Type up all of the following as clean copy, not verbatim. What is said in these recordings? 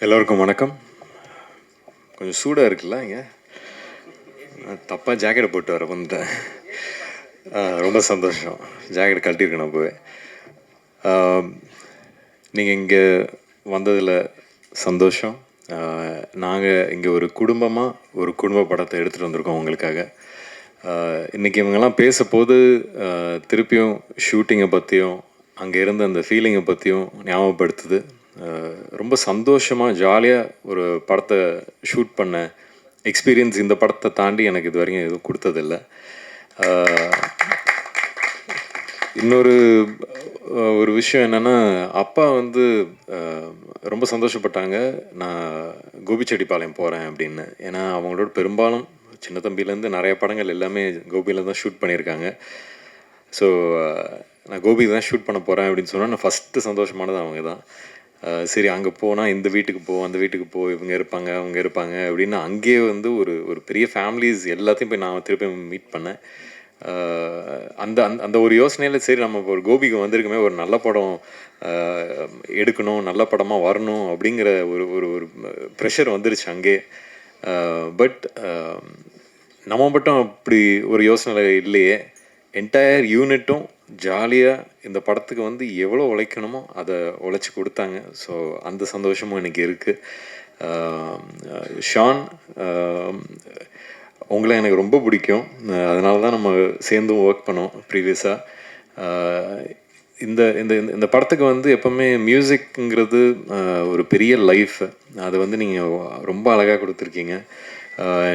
எல்லோருக்கும் வணக்கம். கொஞ்சம் சூடாக இருக்குல்ல இங்கே, தப்பாக ஜாக்கெட்டை போட்டு வர வந்துட்டேன். ரொம்ப சந்தோஷம். ஜாக்கெட் கழட்டியிருக்கேன் போய். நீங்கள் இங்கே வந்ததில் சந்தோஷம். நாங்கள் இங்கே ஒரு குடும்பமாக ஒரு குடும்ப படத்தை எடுத்துகிட்டு வந்திருக்கோம் உங்களுக்காக. இன்றைக்கி இவங்கெல்லாம் பேசப்போது திருப்பியும் ஷூட்டிங்கை பற்றியும் அங்கே இருந்த அந்த ஃபீலிங்கை பற்றியும் ஞாபகப்படுத்துது. ரொம்ப சந்தோஷமாக ஜாலியாக ஒரு படத்தை ஷூட் பண்ண எக்ஸ்பீரியன்ஸ் இந்த படத்தை தாண்டி எனக்கு இது வரைக்கும் எதுவும் கொடுத்ததில்லை. இன்னொரு ஒரு விஷயம் என்னென்னா, அப்பா வந்து ரொம்ப சந்தோஷப்பட்டாங்க நான் கோபிச்செட்டிப்பாளையம் போகிறேன் அப்படின்னு. ஏன்னா அவங்களோட பெரும்பாலும் சின்ன தம்பியிலேருந்து நிறைய படங்கள் எல்லாமே கோபியில் தான் ஷூட் பண்ணியிருக்காங்க. ஸோ நான் கோபி தான் ஷூட் பண்ண போகிறேன் அப்படின்னு சொன்னால் நான் ஃபஸ்ட்டு சந்தோஷமானது அவங்க தான். சரி அங்கே போனால் இந்த வீட்டுக்கு போ, அந்த வீட்டுக்கு போ, இவங்க இருப்பாங்க அவங்க இருப்பாங்க அப்படின்னு அங்கேயே வந்து ஒரு ஒரு பெரிய ஃபேமிலிஸ் எல்லாத்தையும் போய் நான் திருப்பி மீட் பண்ணேன். அந்த அந்த ஒரு யோசனையில் சரி நம்ம ஒரு கோபிக்கு வந்திருக்குமே, ஒரு நல்ல படம் எடுக்கணும், நல்ல படமாக வரணும் அப்படிங்கிற ஒரு ஒரு ஒரு ப்ரெஷர் வந்துருச்சு அங்கே. பட் நம்ம மட்டும் அப்படி ஒரு யோசனை இல்லையே, என்டையர் யூனிட்டும் ஜாலியாக இந்த படத்துக்கு வந்து எவ்வளோ உழைக்கணுமோ அதை உழைச்சி கொடுத்தாங்க. ஸோ அந்த சந்தோஷமும் எனக்கு இருக்குது. ஷான், உங்களை எனக்கு ரொம்ப பிடிக்கும். அதனால தான் நம்ம சேர்ந்தும் ஒர்க் பண்ணோம் ப்ரீவியஸாக. இந்த இந்த இந்த படத்துக்கு வந்து எப்போவுமே மியூசிக்ங்கிறது ஒரு பெரிய லைஃப். அதை வந்து நீங்கள் ரொம்ப அழகாக கொடுத்துருக்கீங்க.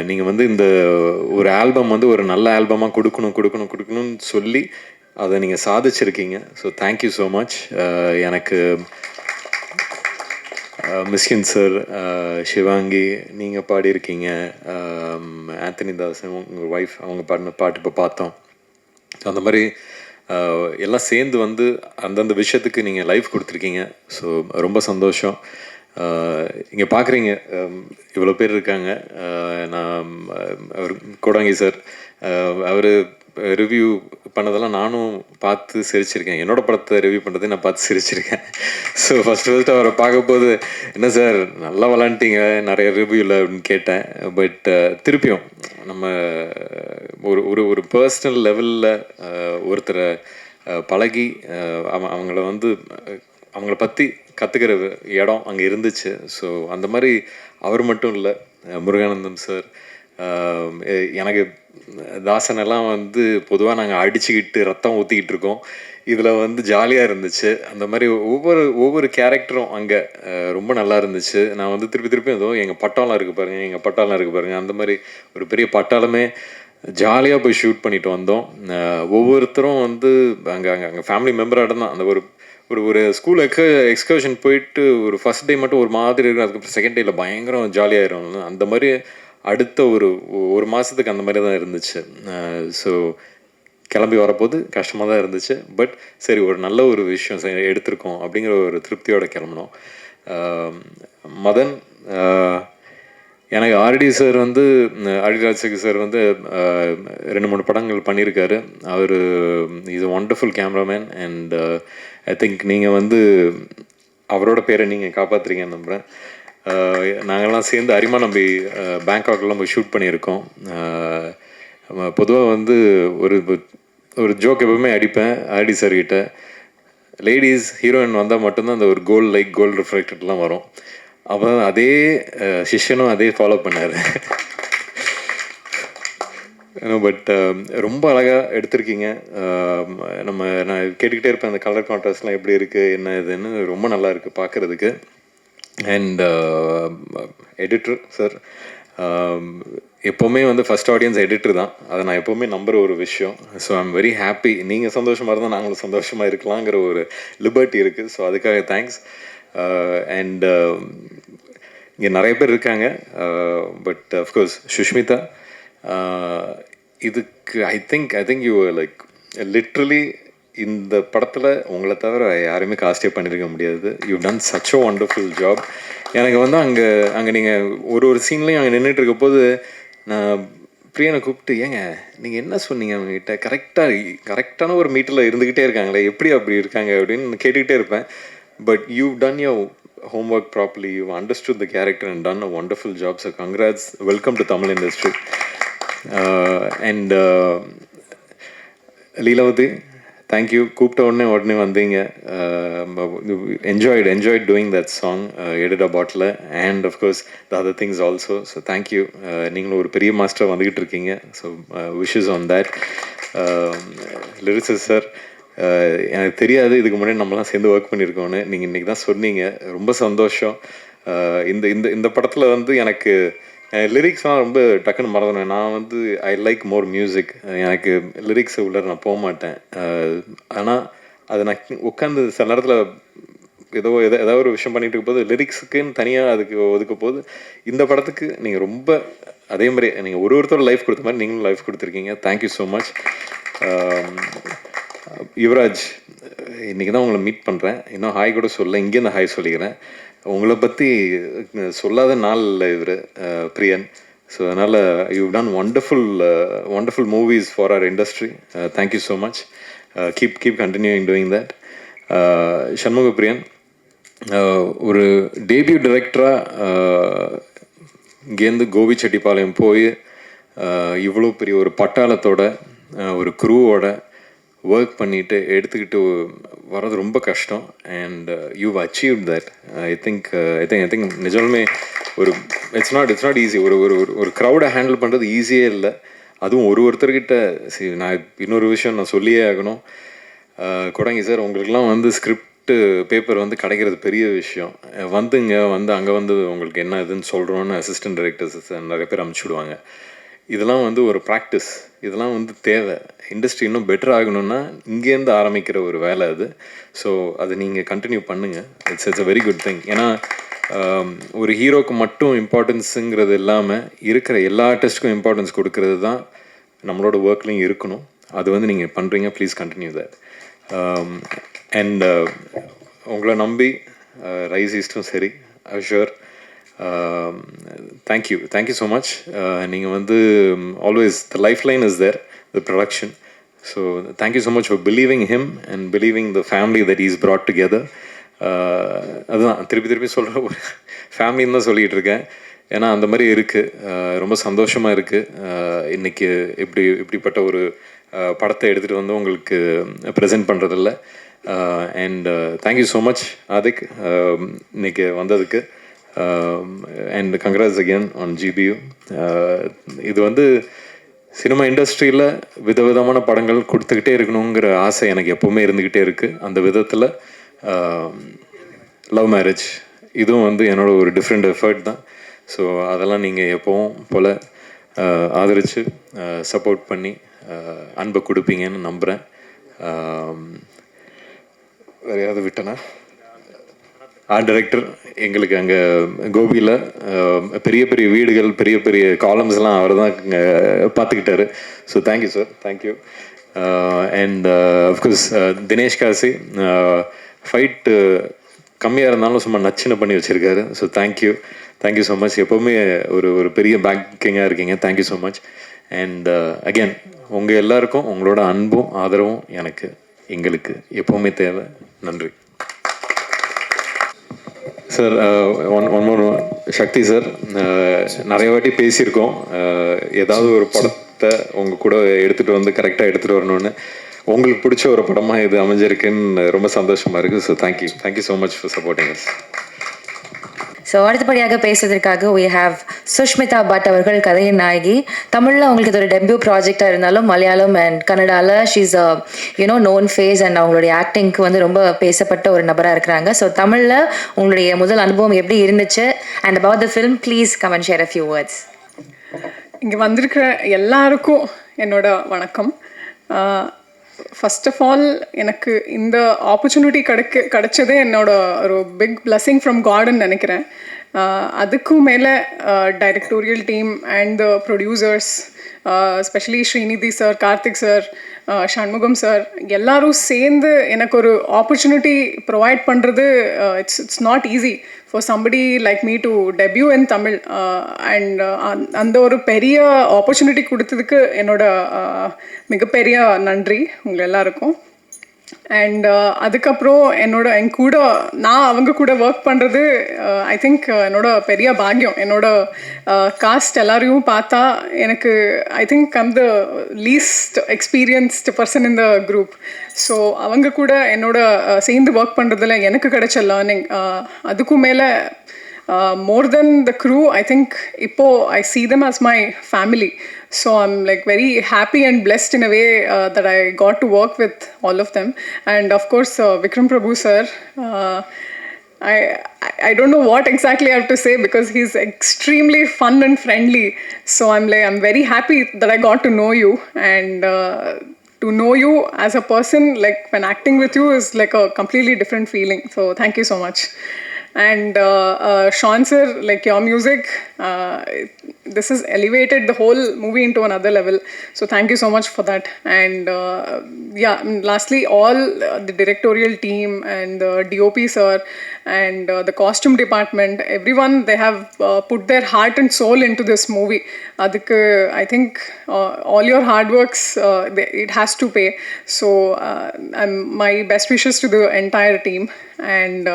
நீங்கள் வந்து இந்த ஒரு ஆல்பம் வந்து ஒரு நல்ல ஆல்பமாக கொடுக்கணும்னு சொல்லி அதை நீங்கள் சாதிச்சிருக்கீங்க. So thank you so much. எனக்கு மிஸ்கின் சார், சிவாங்கி நீங்கள் பாடியிருக்கீங்க, ஆந்தனி தாசன் உங்கள் ஒய்ஃப் அவங்க பாடின பாட்டு இப்போ பார்த்தோம். அந்த மாதிரி எல்லாம் சேர்ந்து வந்து அந்தந்த விஷயத்துக்கு நீங்கள் லைஃப் கொடுத்துருக்கீங்க. ஸோ ரொம்ப சந்தோஷம். இங்கே பார்க்குறீங்க இவ்வளோ பேர் இருக்காங்க. நான் அவர் கோடாங்கி சார் அவர் ரிவ்யூ பண்ணதெல்லாம் நானும் பார்த்து சிரிச்சிருக்கேன். என்னோடய படத்தை ரிவ்யூ பண்ணுறதை நான் பார்த்து சிரிச்சிருக்கேன். ஸோ ஃபஸ்ட்டு அவரை பார்க்கும்போது என்ன சார் நல்லா விளாண்டிங்க நிறைய ரிவ்யூவில் அப்படின்னு கேட்டேன். பட் திருப்பியும் நம்ம ஒரு ஒரு ஒரு பர்சனல் லெவலில் ஒருத்தரை பழகி அவங்கள வந்து அவங்கள பற்றி கற்றுக்கிற இடம் அங்கே இருந்துச்சு. ஸோ அந்த மாதிரி அவர் மட்டும் இல்லை, முருகானந்தம் சார், எனக்கு தாசனெல்லாம் வந்து பொதுவாக நாங்கள் அடிச்சுக்கிட்டு ரத்தம் ஊற்றிக்கிட்டு இருக்கோம். இதில் வந்து ஜாலியாக இருந்துச்சு. அந்த மாதிரி ஒவ்வொரு கேரக்டரும் அங்கே ரொம்ப நல்லா இருந்துச்சு. நான் வந்து திருப்பி ஏதோ எங்கள் பட்டாளம் இருக்குது பாருங்கள், அந்த மாதிரி ஒரு பெரிய பட்டாளமே ஜாலியாக போய் ஷூட் பண்ணிட்டு வந்தோம். ஒவ்வொருத்தரும் வந்து அங்கே ஃபேமிலி மெம்பராக தான். அந்த ஒரு ஒரு ஸ்கூல் எக்ஸ்கர்ஷன் போயிட்டு ஒரு ஃபஸ்ட் டே மட்டும் ஒரு மாதிரி இருக்கும், அதுக்கப்புறம் செகண்ட் டேயில் பயங்கரம் ஜாலியாகிடும். அந்த மாதிரி அடுத்த ஒரு மாதத்துக்கு அந்த மாதிரி தான் இருந்துச்சு. ஸோ கிளம்பி வரப்போது கஷ்டமாக தான் இருந்துச்சு. பட் சரி ஒரு நல்ல ஒரு விஷயம் எடுத்திருக்கோம் அப்படிங்கிற ஒரு திருப்தியோடு கிளம்பினோம். மதன், எனக்கு ஆர்டி சார் வந்து ஆர்டிராஜ் சார் வந்து 2-3 படங்கள் பண்ணியிருக்காரு. அவர் is a wonderful cameraman. And I think நீங்கள் வந்து அவரோட பேரை நீங்கள் காப்பாற்றுறீங்கன்னு நம்புகிறேன். நாங்கள்லாம் சேர்ந்து அரிமா நம்பி பேங்காக்லாம் போய் ஷூட் பண்ணியிருக்கோம். பொதுவாக வந்து ஒரு ஜோக் எப்பவுமே அடிப்பேன் ஆர்டி சார்கிட்ட, லேடிஸ் ஹீரோயின் வந்தால் மட்டும்தான் அந்த ஒரு கோல்டு ரிஃப்ளெக்டட்லாம் வரும். அப்போ அதே சிஷ்யனும் அதே ஃபாலோ பண்ணார். பட் ரொம்ப அழகாக எடுத்திருக்கீங்க. நான் கேட்டுக்கிட்டே இருப்பேன் அந்த கலர் கான்ட்ராஸ்ட்லாம் எப்படி இருக்குது என்ன இதுன்னு. ரொம்ப நல்லா இருக்குது பார்க்குறதுக்கு. அண்ட் எடிட்டர் சார், எப்போவுமே வந்து ஃபஸ்ட் ஆடியன்ஸ் எடிட்டர் தான். அதை நான் எப்போவுமே நம்புகிற ஒரு விஷயம். So I'm very happy. நீங்கள் சந்தோஷமாக இருந்தால் நாங்களும் சந்தோஷமாக இருக்கலாங்கிற ஒரு லிபர்ட்டி இருக்குது. ஸோ அதுக்காக தேங்க்ஸ். அண்ட் இங்கே நிறைய பேர் இருக்காங்க. பட் அஃப்கோர்ஸ் சுஷ்மிதா, இதுக்கு I think you like literally இந்த படத்தில் உங்களை தவிர யாருமே காஸ்டே பண்ணியிருக்க முடியாது. You done such a wonderful job. எனக்கு வந்து அங்கே நீங்கள் ஒரு சீன்லேயும் அங்கே நின்றுட்டு இருக்க போது நான் பிரியனை கூப்பிட்டு, ஏங்க நீங்கள் என்ன சொன்னீங்க அவங்ககிட்ட, கரெக்டான ஒரு மீட்டரில் இருந்துக்கிட்டே இருக்காங்களே, எப்படி அப்படி இருக்காங்க அப்படின்னு கேட்டுக்கிட்டே இருப்பேன். But you done your homework properly. You've understood the character and done a wonderful job. So congrats. Welcome to Tamil industry. And Leelavati, thank you. கூப்பிட்ட உடனே வந்தீங்க. Enjoyed doing that song, Edit a Bottle, and of course the other things also. So thank you. நீங்களும் ஒரு பெரிய master வந்துகிட்டு இருக்கீங்க. So wishes on that. Lyricist sir, எனக்கு தெரியாது இதுக்கு முன்னாடி நம்மலாம் சேர்ந்து ஒர்க் பண்ணியிருக்கோன்னு. நீங்கள் இன்றைக்கி தான் சொன்னீங்க. ரொம்ப சந்தோஷம். இந்த இந்த இந்த படத்தில் வந்து எனக்கு லிரிக்ஸ்லாம் ரொம்ப டக்குன்னு மறந்துடுவேன். நான் வந்து ஐ லைக் மோர் மியூசிக். எனக்கு லிரிக்ஸ் உள்ள நான் போக மாட்டேன். ஆனால் அது நான் உட்காந்து சில நேரத்தில் ஏதாவது ஒரு விஷயம் பண்ணிட்டு இருக்கும் போது லிரிக்ஸுக்குன்னு தனியாக அதுக்கு ஒதுக்க போது இந்த படத்துக்கு நீங்கள் ரொம்ப அதே மாதிரி நீங்கள் ஒருத்தரோட லைஃப் கொடுத்த மாதிரி நீங்களும் லைஃப் கொடுத்துருக்கீங்க. Thank you so much. யுவராஜ், இன்றைக்கி தான் உங்களை மீட் பண்ணுறேன். இன்னும் ஹாய் கூட சொல்ல, இங்கேருந்து ஹாய் சொல்லிக்கிறேன். உங்களை பற்றி சொல்லாத நாள் இல்லை இவர் பிரியன். ஸோ அதனால் you done wonderful movies for our industry. Thank you so much. Keep continuing doing that. Shanmuga Priyan, ஒரு டேபியூ டைரக்டராக இங்கேருந்து கோபிச்செட்டிப்பாளையம் போய் இவ்வளோ பெரிய ஒரு பட்டாளத்தோட ஒரு குரூவோட ஒர்க் பண்ணிவிட்டு எடுத்துக்கிட்டு வர்றது ரொம்ப கஷ்டம். And you've achieved that. I think நிஜமே ஒரு இட்ஸ் நாட் ஈஸி. ஒரு க்ரௌடை ஹேண்டில் பண்ணுறது ஈஸியே இல்லை. அதுவும் ஒருத்தர்கிட்ட நான் இன்னொரு விஷயம் நான் சொல்லியே ஆகணும். கொடங்கி சார், உங்களுக்கெல்லாம் வந்து ஸ்கிரிப்ட் பேப்பர் வந்து கிடைக்கிறது பெரிய விஷயம். வந்து அங்கே வந்து உங்களுக்கு என்ன இதுன்னு சொல்கிறோன்னு அசிஸ்டன்ட் டைரக்டர்ஸ் நிறைய பேர் அனுப்பிச்சுடுவாங்க. இதெல்லாம் வந்து ஒரு ப்ராக்டிஸ். இதெல்லாம் வந்து தேவை. இண்டஸ்ட்ரி இன்னும் பெட்டர் ஆகணும்னா இங்கேருந்து ஆரம்பிக்கிற ஒரு வேலை அது. ஸோ அதை நீங்கள் கண்டினியூ பண்ணுங்கள். It's a very good thing. ஏன்னா ஒரு ஹீரோக்கு மட்டும் இம்பார்ட்டன்ஸுங்கிறது இல்லாமல் இருக்கிற எல்லா ஆர்டிஸ்ட்டுக்கும் இம்பார்ட்டன்ஸ் கொடுக்கறது தான் நம்மளோட ஒர்க்லையும் இருக்கணும். அது வந்து நீங்கள் பண்ணுறீங்க. Please continue that. அண்ட் உங்களை நம்பி ரைஸ் ஈஸ்டும் சரி, அஷ்யூர். Thank you so much. நீங்கள் வந்து always the life line is there, the production. So thank you so much for believing him and believing the family that is brought together. அதுதான் திருப்பி சொல்கிற ஒரு ஃபேமிலின்னு தான் சொல்லிகிட்டு இருக்கேன். ஏன்னா அந்த மாதிரி இருக்குது. ரொம்ப சந்தோஷமாக இருக்குது. இன்றைக்கி இப்படிப்பட்ட ஒரு படத்தை எடுத்துகிட்டு வந்து உங்களுக்கு ப்ரெசென்ட் பண்ணுறதில்ல. And thank you so much Adhik இன்றைக்கி வந்ததுக்கு. And congrats again on GBU. இது வந்து சினிமா இண்டஸ்ட்ரியில் விதவிதமான படங்கள் கொடுத்துக்கிட்டே இருக்கணுங்கிற ஆசை எனக்கு எப்போவுமே இருந்துக்கிட்டே இருக்குது. அந்த விதத்தில் லவ் மேரேஜ் இதுவும் வந்து என்னோட ஒரு டிஃப்ரெண்ட் எஃபர்ட் தான். ஸோ அதெல்லாம் நீங்கள் எப்போவும் போல் ஆதரித்து சப்போர்ட் பண்ணி அன்பை கொடுப்பீங்கன்னு நம்புகிறேன். வேறு யாராவது விட்டனா? ஆர்ட் டைரக்டர் எங்களுக்கு அங்கே கோபியில் பெரிய வீடுகள், பெரிய காலம்ஸ்லாம் அவர் தான் பார்த்துக்கிட்டாரு. So thank you sir, thank you. And of course Dinesh Kasi, fight கம்மியாக இருந்தாலும் சும்மா நச்சுன்னு பண்ணி வச்சுருக்காரு. So thank you so much. எப்போவுமே ஒரு பெரிய பேக்கிங்காக இருக்கீங்க. Thank you so much. And again உங்கள் எல்லாருக்கும் உங்களோட அன்பும் ஆதரவும் எங்களுக்கு எப்போவுமே தேவை. நன்றி sir. One more Sakthi sir, நிறைய வாட்டி பேசியிருக்கோம். ஏதாவது ஒரு படத்தை உங்கள் கூட எடுத்துகிட்டு வந்து கரெக்டாக எடுத்துகிட்டு வரணும்னு. உங்களுக்கு பிடிச்ச ஒரு படமாக இது அமைஞ்சிருக்குன்னு ரொம்ப சந்தோஷமாக இருக்குது. So thank you so much for supporting us. So அடுத்தபடியாக பேசுவதற்காக we have சுஷ்மிதா பட் அவர்கள், கதையின் நாயகி. தமிழில் அவங்களுக்கு இது ஒரு டெபியூ ப்ராஜெக்டாக இருந்தாலும் மலையாளம் அண்ட் கன்னடாவில் ஷீஸ் நோன் ஃபேஸ் அண்ட் அவங்களுடைய ஆக்டிங்க்கு வந்து ரொம்ப பேசப்பட்ட ஒரு நபராக இருக்கிறாங்க. ஸோ தமிழில் உங்களுடைய முதல் அனுபவம் எப்படி இருந்துச்சு and about the film please come and share a few words. இங்கே வந்திருக்கிற எல்லாருக்கும் என்னோட வணக்கம். ஃபர்ஸ்ட் ஆஃப் ஆல் எனக்கு இந்த ஆப்பர்ச்சுனிட்டி கிடைச்சதே என்னோட ஒரு பிக் பிளெஸிங் ஃப்ரம் காட்னு நினைக்கிறேன். அதுக்கும் மேலே directorial team and the producers, specially Srinidhi sir, Karthik sir, Shanmugam sir, எல்லாரும் சேர்ந்து எனக்கு ஒரு ஆப்பர்ச்சுனிட்டி ப்ரொவைட் பண்ணுறது it's not easy for somebody like me to debut in Tamil. And அந்த ஒரு பெரிய ஆப்பர்ச்சுனிட்டி கொடுத்ததுக்கு என்னோட மிகப்பெரிய நன்றி உங்கள் எல்லாருக்கும். அண்ட் அதுக்கப்புறம் என் கூட நான் அவங்க கூட ஒர்க் பண்ணுறது ஐ திங்க் என்னோட பெரிய பாக்கியம். என்னோட காஸ்ட் எல்லாரையும் பார்த்தா எனக்கு I think I'm the least experienced person in the group. So அவங்க கூட என்னோட சேர்ந்து ஒர்க் பண்ணுறதுல எனக்கு கிடைச்ச லேர்னிங் அதுக்கும் மேலே more than the crew, I think I see them as my family. So I'm like very happy and blessed in a way that I got to work with all of them. And of course Vikram Prabhu sir, I don't know what exactly I have to say because he's extremely fun and friendly. So I'm very happy that I got to know you, and to know you as a person, like when acting with you is like a completely different feeling. So thank you so much. And Sean sir, like your music, this has elevated the whole movie into another level. So thank you so much for that. And lastly, all the directorial team and the DOP sir and the costume department, everyone, they have put their heart and soul into this movie. Adukku I think all your hard works, it has to pay. So my best wishes to the entire team. And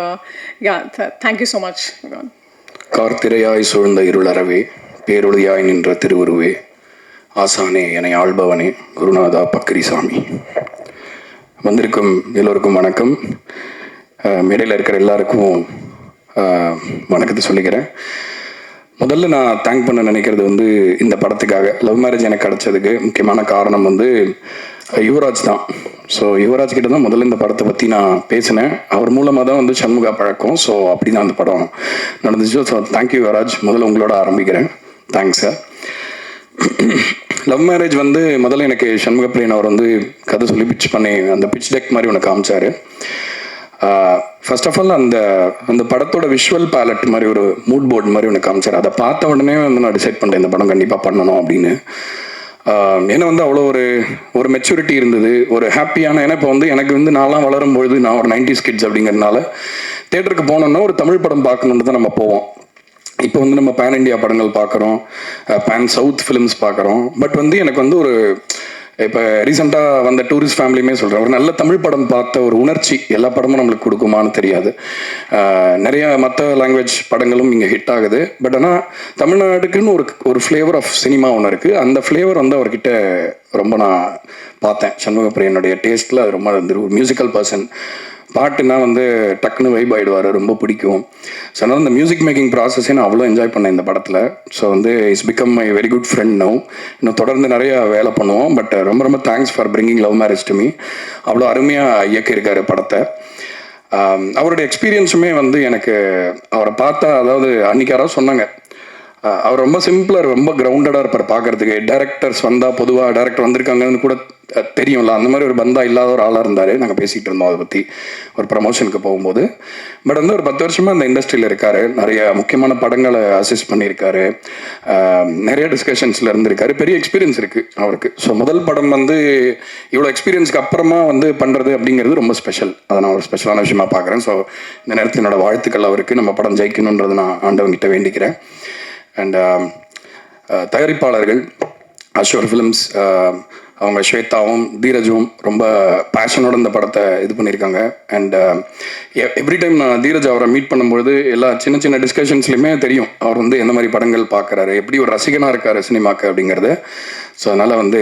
thank you so much. கார்த்திரையாய் சூழ்ந்த இருளறவே பேரொளியாய் நின்ற திருவுருவே ஆசானே என ஆள்பவனே குருநாதா பக்ரிசாமி. வந்திருக்கும் எல்லோருக்கும் வணக்கம். மேடையில் இருக்கிற எல்லாருக்கும் வணக்கத்தை சொல்லிக்கிறேன். முதல்ல நான் தேங்க் பண்ண நினைக்கிறது வந்து இந்த படத்துக்காக லவ் மேரேஜ் எனக்கு கிடைச்சதுக்கு முக்கியமான காரணம் வந்து யுவராஜ் தான். ஸோ யுவராஜ் கிட்ட தான் முதல்ல இந்த படத்தை பற்றி நான் பேசினேன். அவர் மூலமாக தான் வந்து சண்முகா பழக்கம். ஸோ அப்படி தான் அந்த படம் நடந்துச்சு. So thank you Yuvraj. முதல்ல உங்களோட ஆரம்பிக்கிறேன். Thanks sir. லவ் மேரேஜ் வந்து முதல்ல எனக்கு சண்முகப்பிரியன் அவர் வந்து கதை சொல்லி பிச் பண்ணி அந்த பிச் டெக் மாதிரி ஒன்று காமிச்சார். ஃபர்ஸ்ட் ஆஃப் ஆல் அந்த படத்தோட விஷுவல் பேலட் மாதிரி ஒரு மூட் போர்டு மாதிரி ஒன்று காமிச்சார். அதை பார்த்த உடனே வந்து நான் டிசைட் பண்ணிட்டேன் இந்த படம் கண்டிப்பாக பண்ணணும் அப்படின்னு. ஏன்னா வந்து அவ்வளோ ஒரு மெச்சூரிட்டி இருந்தது, ஒரு ஹாப்பியான. ஏன்னா இப்போ வந்து எனக்கு வந்து நான்லாம் வளரும்பொழுது நான் ஒரு 90s கிட்ஸ் அப்படிங்கிறதுனால தேட்டருக்கு போனோம்னா ஒரு தமிழ் படம் பார்க்கணுன்னு தான் நம்ம போவோம். இப்போ வந்து நம்ம பேன் இண்டியா படங்கள் பார்க்குறோம், பேன் சவுத் ஃபிலிம்ஸ் பார்க்குறோம். பட் வந்து எனக்கு வந்து ஒரு இப்போ ரீசெண்டாக வந்த டூரிஸ்ட் ஃபேமிலியுமே சொல்கிறேன், ஒரு நல்ல தமிழ் படம் பார்த்த ஒரு உணர்ச்சி எல்லா படமும் நம்மளுக்கு கொடுக்குமான்னு தெரியாது. நிறைய மற்ற லாங்குவேஜ் படங்களும் இங்கே ஹிட் ஆகுது. பட் ஆனால் தமிழ்நாடுக்குன்னு ஒரு ஃப்ளேவர் ஆஃப் சினிமா ஒன்று இருக்குது. அந்த ஃப்ளேவர் வந்து அவர்கிட்ட ரொம்ப நான் பார்த்தேன். சண்முகப்பிரியனுடைய டேஸ்ட்டில் அது ரொம்ப ஒரு மியூசிக்கல் பர்சன். பாட்டுனா வந்து டக்குன்னு வைப் ஆகிடுவார், ரொம்ப பிடிக்கும். ஸோ அதனால் இந்த மியூசிக் மேக்கிங் ப்ராசஸே நான் அவ்வளோ என்ஜாய் பண்ணேன் இந்த படத்தில். ஸோ வந்து it's become my very good friend now. இன்னும் தொடர்ந்து நிறைய வேலை பண்ணுவோம். பட் ரொம்ப ரொம்ப thanks for bringing love marriage to me. அவ்வளோ அருமையாக இயக்கியிருக்காரு படத்தை. அவருடைய எக்ஸ்பீரியன்ஸுமே வந்து எனக்கு அவரை பார்த்தா, அதாவது அன்றைக்கி யாராவது சொன்னாங்க அவர் ரொம்ப சிம்பிளாக ரொம்ப கிரவுண்டடாக இருப்பார் பார்க்குறதுக்கு. டேரக்டர்ஸ் வந்தால் பொதுவாக டேரக்டர் வந்திருக்காங்கன்னு கூட தெரியும்ல, அந்த மாதிரி ஒரு பந்தா இல்லாத ஒரு ஆளாக இருந்தார். நாங்கள் பேசிகிட்டு இருந்தோம் அதை பற்றி ஒரு ப்ரமோஷனுக்கு போகும்போது. பட் வந்து ஒரு 10 வருஷமாக அந்த இண்டஸ்ட்ரியில் இருக்கார். நிறைய முக்கியமான படங்களை அசிஸ்ட் பண்ணியிருக்காரு, நிறைய டிஸ்கஷன்ஸில் இருந்திருக்காரு. பெரிய எக்ஸ்பீரியன்ஸ் இருக்குது அவருக்கு. ஸோ முதல் படம் வந்து இவ்வளோ எக்ஸ்பீரியன்ஸ்க்கு அப்புறமா வந்து பண்ணுறது அப்படிங்கிறது ரொம்ப ஸ்பெஷல். அதை நான் ஒரு ஸ்பெஷலான விஷயமா பார்க்குறேன். ஸோ இந்த நேரத்தில் என்னோடய வாழ்த்துக்கள் அவருக்கு. நம்ம படம் ஜெயிக்கணுன்றது நான் ஆண்டவங்கிட்ட வேண்டிக்கிறேன். அண்ட் தயாரிப்பாளர்கள் அஷோர் ஃபிலிம்ஸ், அவங்க ஸ்வேதாவும் தீரஜும் ரொம்ப பேஷனோட இந்த படத்தை இது பண்ணியிருக்காங்க. அண்ட் எவ்ரி டைம் நான் தீரஜ் அவரை மீட் பண்ணும்பொழுது எல்லா சின்ன சின்ன டிஸ்கஷன்ஸ்லையுமே தெரியும் அவர் வந்து எந்த மாதிரி படங்கள் பார்க்குறாரு, எப்படி ஒரு ரசிகனாக இருக்கார் சினிமாக்கு அப்படிங்கிறது. ஸோ அதனால் வந்து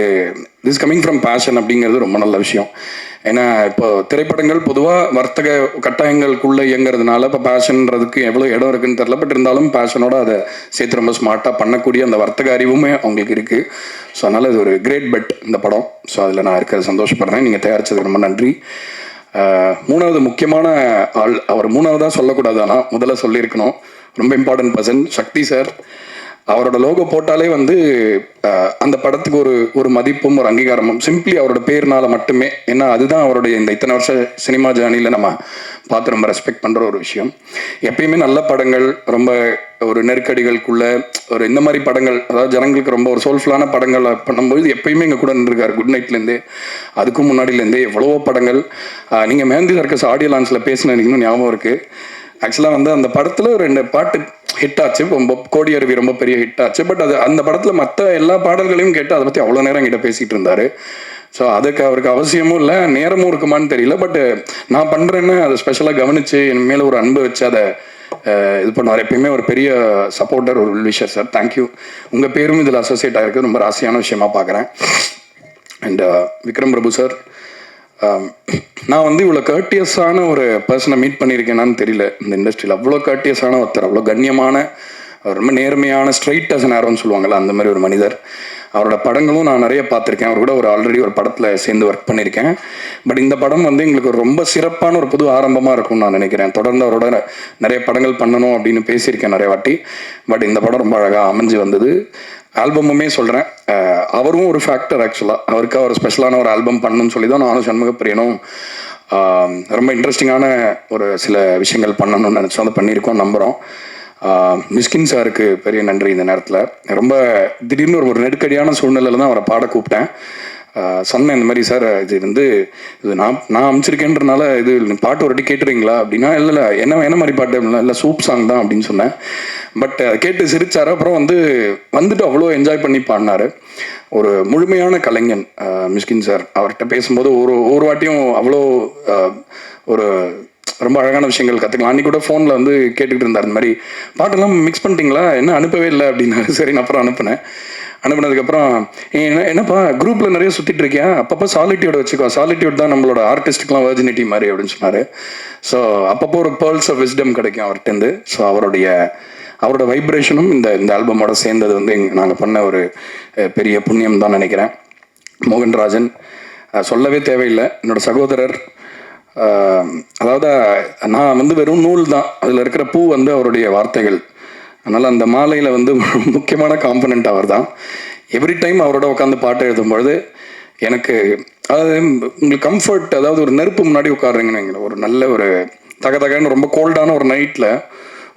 திஸ் கமிங் ஃப்ரம் பேஷன் அப்படிங்கிறது ரொம்ப நல்ல விஷயம். ஏன்னா இப்போ திரைப்படங்கள் பொதுவாக வர்த்தக கட்டாயங்களுக்குள்ளே இயங்கிறதுனால இப்போ பேஷன்ன்றதுக்கு எவ்வளோ இடம் இருக்குன்னு தெரில. பட் இருந்தாலும் பேஷனோட அதை சேர்த்து ரொம்ப ஸ்மார்ட்டாக பண்ணக்கூடிய அந்த வர்த்தக அறிவுமே அவங்களுக்கு இருக்குது. ஸோ அதனால் இது ஒரு கிரேட் பெட் இந்த படம். ஸோ அதில் நான் இருக்கிறது சந்தோஷப்படுறேன். நீங்கள் தயாரித்ததுக்கு ரொம்ப நன்றி. மூணாவது முக்கியமான ஆள், அவர் மூணாவதாக சொல்லக்கூடாது, ஆனால் முதல்ல சொல்லியிருக்கணும், ரொம்ப இம்பார்ட்டன்ட் பர்சன் சக்தி சார். அவரோட லோகோ போட்டாலே வந்து அந்த படத்துக்கு ஒரு மதிப்பும் ஒரு அங்கீகாரமும் சிம்பிளி அவரோட பேர்னால மட்டுமே. ஏன்னா அதுதான் அவருடைய இந்த இத்தனை வருஷ சினிமா ஜேர்னியில் நம்ம பார்த்து ரொம்ப ரெஸ்பெக்ட் பண்ணுற ஒரு விஷயம். எப்பயுமே நல்ல படங்கள், ரொம்ப ஒரு நெருக்கடிகளுக்குள்ள ஒரு இந்த மாதிரி படங்கள், அதாவது ஜனங்களுக்கு ரொம்ப ஒரு சோல்ஃபுல்லான படங்கள் பண்ணும்போது எப்பயுமே எங்கள் கூட நின்றுருக்காரு. குட் நைட்லேருந்தே அதுக்கும் முன்னாடியிலேருந்தே எவ்வளவோ படங்கள். நீங்கள் மேந்தி சர்க்கஸ் ஆடியோ லான்ச்சில் பேசின இன்னும் ஞாபகம் இருக்குது. ஆக்சுவலாக வந்து அந்த படத்தில் 2 பாட்டு ஹிட் ஆச்சு. ரொம்ப கோடி அருவி ரொம்ப பெரிய ஹிட் ஆச்சு. பட் அது அந்த படத்தில் மற்ற எல்லா பாடல்களையும் கேட்டு அதை பற்றி அவ்வளோ நேரம் என்கிட்ட பேசிகிட்டு இருந்தார். ஸோ அதுக்கு அவருக்கு அவசியமும் இல்லை, நேரமும் இருக்குமான்னு தெரியல. பட் நான் பண்ணுறேன்னு அதை ஸ்பெஷலாக கவனித்து என் மேலே ஒரு அன்பு வச்சு அதை இது பண்ணுவார். எப்பயுமே ஒரு பெரிய சப்போர்ட்டர், ஒரு விஷர் சார். தேங்க்யூ. உங்கள் பேரும் இதில் அசோசியேட் ஆகிருக்கு, ரொம்ப ராசியான விஷயமா பார்க்குறேன். அண்ட் விக்ரம் பிரபு சார், நான் வந்து இவ்வளோ கர்ட்டியஸான ஒரு பர்சனை மீட் பண்ணியிருக்கேனான்னு தெரியல இந்த இண்டஸ்ட்ரியில். அவ்வளோ கர்ட்டியஸான ஒருத்தர், அவ்வளோ கண்ணியமான, ரொம்ப நேர்மையான, ஸ்ட்ரைட் அஸ் நேரம்னு சொல்லுவாங்கள்ல, அந்த மாதிரி ஒரு மனிதர். அவரோட படங்களும் நான் நிறைய பார்த்துருக்கேன். அவர் கூட ஆல்ரெடி ஒரு படத்தில் சேர்ந்து ஒர்க் பண்ணியிருக்கேன். பட் இந்த படம் வந்து எங்களுக்கு ஒரு ரொம்ப சிறப்பான ஒரு புது ஆரம்பமாக இருக்கும்னு நான் நினைக்கிறேன். தொடர்ந்து அவரோட நிறைய படங்கள் பண்ணணும் அப்படின்னு பேசியிருக்கேன் நிறைய வாட்டி. பட் இந்த படம் ரொம்ப அழகாக அமைஞ்சு வந்தது. ஆல்பமுமே சொல்கிறேன், அவரும் ஒரு ஃபேக்டர். ஆக்சுவலாக அவருக்கு ஒரு ஸ்பெஷலான ஒரு ஆல்பம் பண்ணணும்னு சொல்லி தான் நானும் சண்முகப்பிரியனும் ரொம்ப இன்ட்ரெஸ்டிங்கான ஒரு சில விஷயங்கள் பண்ணணும்னு நினச்சோம். அதை பண்ணியிருக்கோம், நம்புகிறோம். மிஸ்கின் சாருக்கு பெரிய நன்றி. இந்த நேரத்தில் ரொம்ப திடீர்னு ஒரு நெருக்கடியான சூழ்நிலையில் தான் அவரை பாட கூப்பிட்டேன். சொன்னேன் இந்த மாதிரி, சார் இது நான் அமைச்சிருக்கேன்றனால இது பாட்டு ஒரு வாட்டி கேட்டுறீங்களா அப்படின்னா, இல்லை என்ன மாதிரி பாட்டு அப்படின்னா, இல்லை சூப் சாங் தான் அப்படின்னு சொன்னேன். பட் கேட்டு சிரிச்சார். அப்புறம் வந்துட்டு அவ்வளோ என்ஜாய் பண்ணி பாடினார். ஒரு முழுமையான கலைஞன் மிஸ்கின் சார். அவர்கிட்ட பேசும்போது ஒரு வாட்டியும் அவ்வளோ ஒரு ரொம்ப அழகான விஷயங்கள் கற்றுக்கலாம். அன்றைக்கி கூட ஃபோனில் கேட்டுக்கிட்டு இருந்தார், இந்த மாதிரி பாட்டெல்லாம் மிக்ஸ் பண்ணிட்டீங்களா, என்ன அனுப்பவே இல்லை அப்படின்னாரு. சரி, நான் அப்புறம் அனுப்புனதுக்கப்புறம் என்னப்பா குரூப்பில் நிறைய சுற்றிட்டு இருக்கியா, அப்பப்போ சாலிட்யூட் வச்சுக்கோ, சாலிட்யூட் தான் நம்மளோட ஆர்டிஸ்ட்டுக்கெலாம் வெர்ஜினிட்டி மாதிரி அப்படின்னு சொன்னார். ஸோ அப்பப்போ ஒரு பேர்ல்ஸ் ஆஃப் விஸ்டம் கிடைக்கும் அவர்கிட்டருந்து. ஸோ அவரோட வைப்ரேஷனும் இந்த ஆல்பமோட சேர்ந்தது நாங்கள் பண்ண ஒரு பெரிய புண்ணியம் தான் நினைக்கிறேன். மோகன்ராஜன் சொல்லவே தேவையில்லை, என்னோட சகோதரர். அதாவது நான் வெறும் நூல் தான், அதில் இருக்கிற பூ அவருடைய வார்த்தைகள். அதனால் அந்த மாலையில் முக்கியமான காம்பனண்ட் அவர் தான். எவ்ரி டைம் அவரோட உட்காந்து பாட்டு எழுதும்பொழுது எனக்கு உங்களுக்கு கம்ஃபர்ட், அதாவது ஒரு நெருப்பு முன்னாடி உட்காருங்கன்னு, ஒரு நல்ல ஒரு தகன்னு ரொம்ப கோல்டான ஒரு நைட்டில்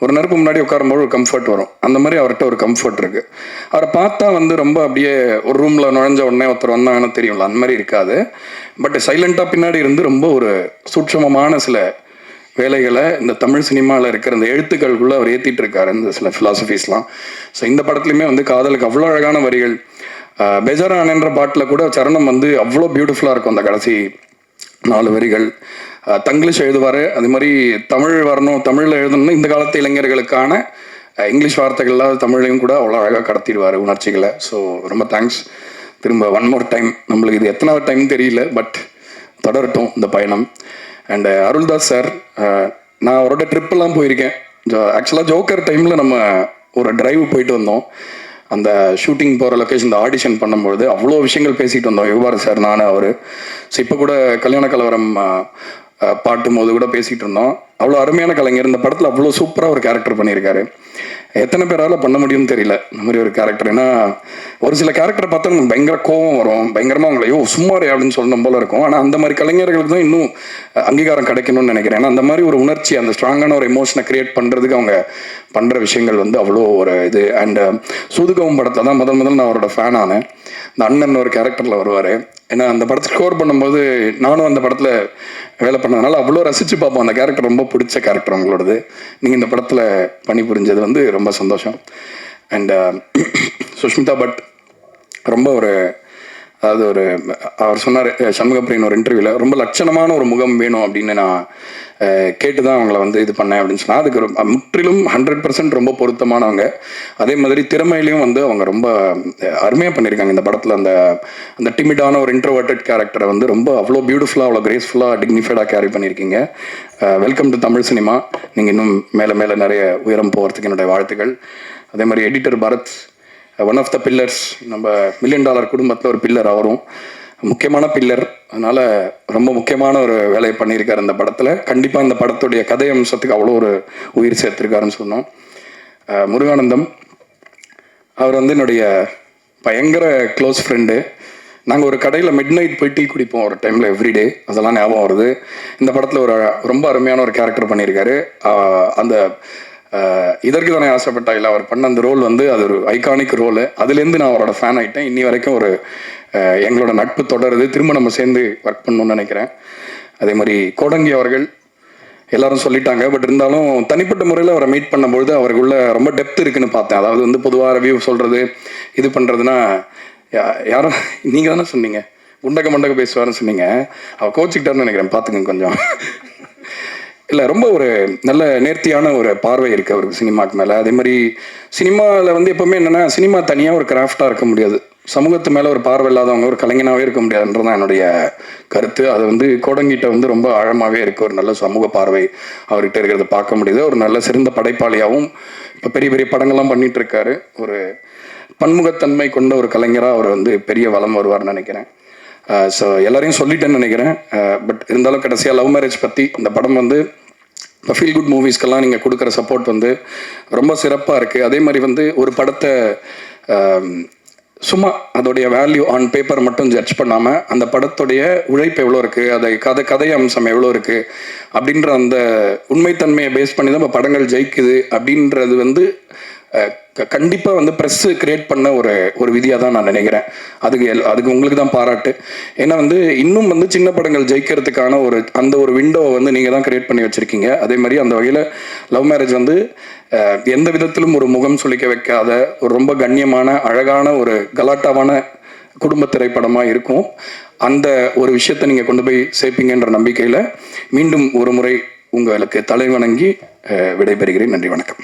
ஒரு நெருப்பு முன்னாடி உட்காரும்போது ஒரு கம்ஃபர்ட் வரும். அந்த மாதிரி அவர்கிட்ட ஒரு கம்ஃபர்ட் இருக்குது. அவரை பார்த்தா ரொம்ப அப்படியே ஒரு ரூமில் நுழைஞ்ச உடனே ஒருத்தர் வந்தாங்கன்னு தெரியும்ல, அந்த மாதிரி இருக்காது. பட் சைலண்ட்டாக பின்னாடி ரொம்ப ஒரு சூட்சமமான சில வேலைகளை இந்த தமிழ் சினிமாவில் இருக்கிற இந்த எழுத்துக்களுக்குள்ளே அவர் ஏற்றிட்டு இருக்காரு, இந்த சில ஃபிலாசபிஸ்லாம். ஸோ இந்த படத்துலையுமே காதலுக்கு அவ்வளோ அழகான வரிகள். பெஜாரானன்ற பாட்டில் கூட சரணம் அவ்வளோ பியூட்டிஃபுல்லாக இருக்கும். அந்த கடைசி 4 வரிகள் தங்கிலீஷ் எழுதுவார். அது மாதிரி தமிழ் வரணும், தமிழில் எழுதணும்னு இந்த காலத்து இளைஞர்களுக்கான இங்கிலீஷ் வார்த்தைகள்லாம் தமிழையும் கூட அவ்வளோ அழகாக கடத்திடுவார் உணர்ச்சிகளை. ஸோ ரொம்ப தேங்க்ஸ். திரும்ப ஒன் மோர் டைம், நம்மளுக்கு இது எத்தனாவது டைம் தெரியல, பட் தொடரட்டும் இந்த பயணம். அண்டு அருள்தாஸ் சார், நான் அவரோட ட்ரிப்பெல்லாம் போயிருக்கேன். ஆக்சுவலாக ஜோக்கர் டைமில் நம்ம ஒரு டிரைவ் போயிட்டு வந்தோம். அந்த ஷூட்டிங் போகிற லொக்கேஷன், இந்த ஆடிஷன் பண்ணும்போது அவ்வளோ விஷயங்கள் பேசிகிட்டு வந்தோம், யுவார் சார், நான், அவர். ஸோ இப்போ கூட கல்யாண கலவரம் பாட்டும் போது கூட பேசிகிட்டு இருந்தோம். அவ்வளோ அருமையான கலைஞர். இந்த படத்தில் அவ்வளோ சூப்பராக ஒரு கேரக்டர் பண்ணியிருக்காரு. எத்தனை பேரால் பண்ண முடியும்னு தெரியல இந்த மாதிரி ஒரு கேரக்டர். ஏன்னா ஒரு சில கேரக்டரை பார்த்தா நமக்கு பயங்கர கோவம் வரும், பயங்கரமாக அவங்கள சும்மாரே அப்படின்னு சொல்லணும் போல இருக்கும். ஆனால் அந்த மாதிரி கலைஞர்களுக்கு தான் இன்னும் அங்கீகாரம் கிடைக்கணும்னு நினைக்கிறேன். ஏன்னா அந்த மாதிரி ஒரு உணர்ச்சி, அந்த ஸ்ட்ராங்கான ஒரு எமோஷனை கிரியேட் பண்ணுறதுக்கு அவங்க பண்ணுற விஷயங்கள் அவ்வளோ ஒரு இது. அண்ட் சூதுகவும் படத்தில் தான் முதல் நான் அவரோட ஃபேன் ஆனேன். இந்த அண்ணன் ஒரு கேரக்டரில் வருவார். ஏன்னா அந்த படத்துக்கு ஸ்கோர் பண்ணும்போது நானும் அந்த படத்தில் வேலை பண்ணதுனால அவ்வளோ ரசித்து பார்ப்போம். அந்த கேரக்டர் ரொம்ப பிடிச்ச கேரக்டர் உங்களோடது. நீங்கள் இந்த படத்தில் பணி புரிஞ்சது ரொம்ப சந்தோஷம். அண்ட் சுஷ்மிதா பட் ரொம்ப அதாவது அவர் சொன்னார் சண்முகப்பிரியன் ஒரு இன்டர்வியூவில், ரொம்ப லட்சணமான ஒரு முகம் வேணும் அப்படின்னு நான் கேட்டு தான் அவங்கள இது பண்ணேன் அப்படின்னு சொன்னால், அதுக்கு முற்றிலும் 100% ரொம்ப பொருத்தமானவங்க. அதே மாதிரி திறமையிலையும் அவங்க ரொம்ப அருமையாக பண்ணியிருக்காங்க இந்த படத்தில். அந்த டிமிடான ஒரு இன்ட்ரோவர்டட் கேரக்டரை ரொம்ப அவ்வளோ பியூட்டிஃபுல்லாக, அவ்வளோ கிரேஸ்ஃபுல்லாக, டிக்னிஃபைடாக கேரி பண்ணியிருக்கீங்க. Welcome to Tamil cinema. நீங்கள் இன்னும் மேலே நிறைய உயரம் போகிறதுக்கு என்னுடைய வாழ்த்துக்கள். அதே மாதிரி editor Bharath, one of the pillars, நம்ம $1 மில்லியன் குடும்பத்தில் ஒரு பில்லர், அவரும் முக்கியமான பில்லர். அதனால் ரொம்ப முக்கியமான ஒரு வேலையை பண்ணியிருக்காரு இந்த படத்தில். கண்டிப்பாக இந்த படத்துடைய கதை அம்சத்துக்கு அவ்வளோ ஒரு உயிர் சேர்த்துருக்காருன்னு சொன்னோம். முருகானந்தம், அவர் என்னுடைய பயங்கர க்ளோஸ் ஃப்ரெண்டு. நாங்கள் ஒரு கடையில் மிட் நைட் போய் டீ குடிப்போம் ஒரு டைமில், எவ்ரிடே. அதெல்லாம் ஞாபகம் வருது. இந்த படத்தில் ஒரு ரொம்ப அருமையான ஒரு கேரக்டர் பண்ணியிருக்காரு. அந்த இதற்கு தானே ஆசைப்பட்டா இல்லை, அவர் பண்ண அந்த ரோல் அது ஒரு ஐகானிக் ரோலு. அதுலேருந்து நான் அவரோட ஃபேன் ஆகிட்டேன். இன்னி வரைக்கும் எங்களோட நட்பு தொடருது. திரும்ப நம்ம சேர்ந்து ஒர்க் பண்ணணும்னு நினைக்கிறேன். அதே மாதிரி கோடங்கி அவர்கள், எல்லாரும் சொல்லிட்டாங்க, பட் இருந்தாலும் தனிப்பட்ட முறையில் அவரை மீட் பண்ணும்பொழுது அவருக்குள்ள ரொம்ப டெப்த் இருக்குன்னு பார்த்தேன். அதாவது பொதுவாக ரிவ்யூ சொல்கிறது, இது பண்ணுறதுனா, யாரும் நீங்கள் தானே சொன்னீங்க, மண்டக பேசுவார்னு சொன்னீங்க. அவள் கோச்சிக்கிட்டாருன்னு நினைக்கிறேன், பார்த்துக்கங்க கொஞ்சம். இல்லை, ரொம்ப ஒரு நல்ல நேர்த்தியான ஒரு பார்வை இருக்குது அவருக்கு சினிமாக்கு மேலே. அதே மாதிரி சினிமாவில் வந்து எப்போவுமே என்னென்னா, சினிமா தனியாக ஒரு கிராஃப்டாக இருக்க முடியாது. சமூகத்து மேலே ஒரு பார்வை இல்லாதவங்க ஒரு கலைஞனாகவே இருக்க முடியாதுன்றதான் என்னுடைய கருத்து. அது வந்து கோடங்கிட்ட வந்து ரொம்ப ஆழமாகவே இருக்குது. ஒரு நல்ல சமூக பார்வை அவர்கிட்ட இருக்கிறத பார்க்க முடியுது. ஒரு நல்ல சிறந்த படைப்பாளியாகவும் இப்போ பெரிய பெரிய படங்கள்லாம் பண்ணிகிட்டு இருக்காரு. ஒரு பன்முகத்தன்மை கொண்ட ஒரு கலைஞராக அவர் வந்து பெரிய வளம் வருவார்னு நினைக்கிறேன். ஸோ எல்லாரையும் சொல்லிட்டேன்னு நினைக்கிறேன். பட் இருந்தாலும் கடைசியாக லவ் மேரேஜ் பற்றி இந்த படம் வந்து இப்போ ஃபீல் குட் மூவிஸ்க்கெல்லாம் நீங்கள் கொடுக்குற சப்போர்ட் வந்து ரொம்ப சிறப்பாக இருக்குது. அதே மாதிரி வந்து ஒரு படத்தை சும்மா அதோடைய வேல்யூ ஆன் பேப்பர் மட்டும் ஜட்ஜ் பண்ணாமல் அந்த படத்துடைய உழைப்பு எவ்வளோ இருக்குது, அதை கதை அம்சம் எவ்வளோ இருக்குது அப்படின்ற அந்த உண்மைத்தன்மையை பேஸ் பண்ணி தான் இப்போ படங்கள் ஜெயிக்குது அப்படின்றது வந்து கண்டிப்பாக வந்து ப்ரெஸ்ஸு கிரியேட் பண்ண ஒரு விதியாக தான் நான் நினைக்கிறேன். அதுக்கு உங்களுக்கு தான் பாராட்டு. ஏன்னா வந்து இன்னும் வந்து சின்ன படங்கள் ஜெயிக்கிறதுக்கான அந்த ஒரு விண்டோவை வந்து நீங்கள் தான் கிரியேட் பண்ணி வச்சுருக்கீங்க. அதே மாதிரி அந்த வகையில் லவ் மேரேஜ் வந்து எந்த விதத்திலும் ஒரு முகம் சுளிக்க வைக்காத ஒரு ரொம்ப கண்ணியமான அழகான ஒரு கலாட்டாவான குடும்ப திரைப்படமாக இருக்கும். அந்த ஒரு விஷயத்தை நீங்கள் கொண்டு போய் சேர்ப்பீங்கன்ற நம்பிக்கையில் மீண்டும் ஒரு முறை உங்களுக்கு தலைவணங்கி விடைபெறுகிறேன். நன்றி, வணக்கம்.